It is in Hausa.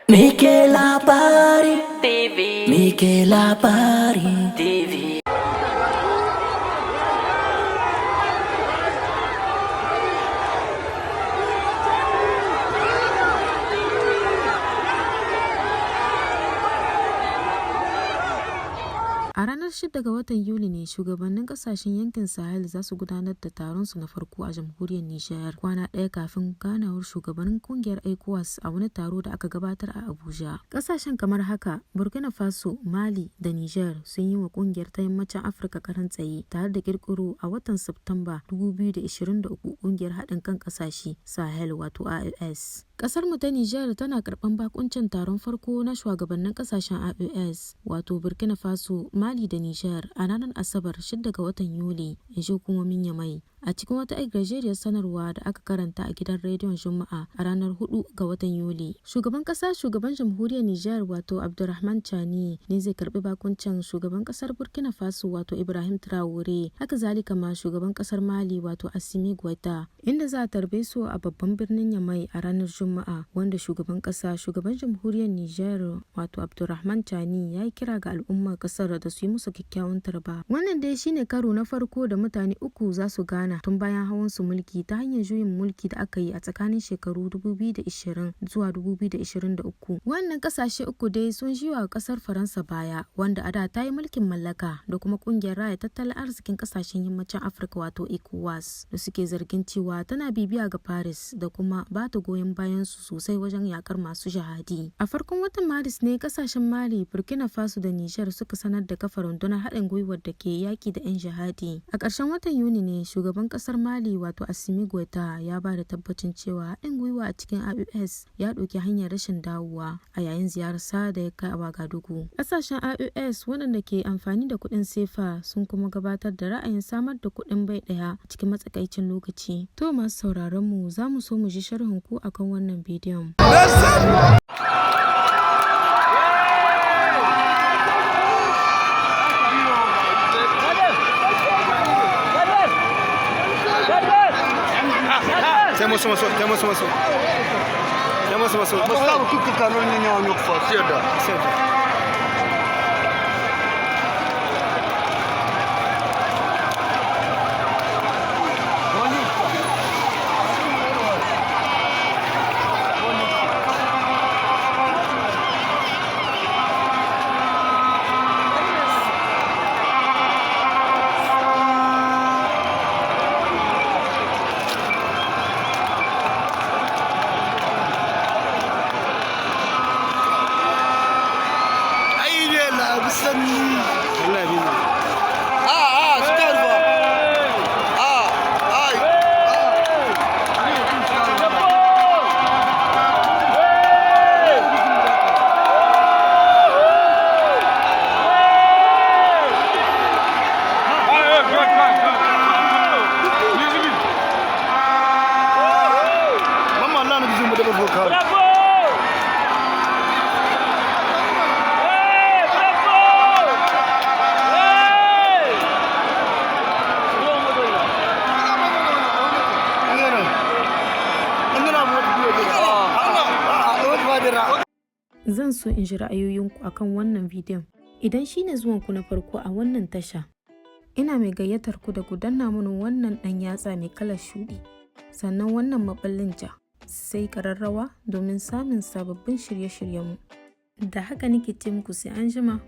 Mike Labari TV, Mike Labari TV. A ranar 6 ga watan Yuli ne shugabannin kasashen yankin Sahel za su gudanar da taronsu na farko a jamhuriyar Nijar, kwana ɗaya kafin ganawar shugabannin kungiyar ECOWAS a wani taro da aka gabatar a Abuja. Kasashen kamar haka, Burkina Faso, Mali da Nijar sun yi wa kungiyar ta yammacin Afirka karan tsaye tare da kirkiro a watan Satumba 2023 kungiyar haɗin kan kasashe Sahel wato AES. Kasar mu ta Nijar tana karɓan bakuncin taron farko na shugabannin kasashen AES wato Burkina Faso, Mali da Nijar a ranar Asabar 6 ga watan Yuli, in ji hukumomin Yamai. A cikin wata gajeriyar sanarwa da aka karanta a gidan rediyon Juma'a a ranar 4 ga watan Yuli, shugaban jamhuriyar Nijar wato Abdurrahman Chani ne zai karbi bakuncin shugaban kasar Burkina Faso wato Ibrahim Traore, haka zalika ma shugaban kasar Mali wato Assimi Goïta, inda za a tarbe su a babban birnin Yamai a ranar Juma'a, wanda shugaban jamhuriyar Nijar wato Abdurrahman Chani ya yi kira ga al'ummar kasar da su yi musu kyakkyawan tarba. Wannan dai shine karo na farko da mutane uku za su gana tun bayan hawan su mulki ta hanyar juyin mulki da aka yi a tsakanin shekaru 2020 zuwa 2023. Wannan kasashe uku dai sun ji wa kasar Faransa baya, wanda a da ta yi mulkin mallaka, da kuma kungiyar raya tattalin arzikin kasashen yammacin Afirka wato ECOWAS, da suke zargin cewa tana bibiya ga Paris da kuma ba ta goyon bayan su sosai wajen yakar masu jihadi. A farkon watan Maris ne kasashen Mali, Burkina Faso da Nijar suka sanar da kafa rundunar haɗin gwiwar da ke yaki da 'yan jihadi. A ƙarshen watan Yuni ne shugaban kasar Mali wato Assimi Goïta ya ba da tabbacin cewa haɗin gwiwa a cikin AES ya ɗauki hanyar rashin dawowa a yayin ziyararsa da ya kai a Wagadugu. Ƙasashen AES waɗanda ke amfani da kuɗin sefa sun kuma gabatar da ra'ayin samar da kuɗin bai ɗaya a cikin matsakaicin lokaci. To masu sauraron mu, za mu so mu ji sharhin ku akan wannan bidiyon. Temos Gustavo tutti i cannoni ne hanno fatto. Zan so in ji ra'ayoyinku akan wannan bidiyon. Idan shine zuwanku na farko a wannan tasha, ina mai gayyatar ku da ku danna mana wannan ɗan yatsa mai kalar shuɗi, sannan wannan maɓallin ja, sai ƙararrawa domin samun sababbin shirye-shiryenmu. Da haka nake ce muku sai an jima.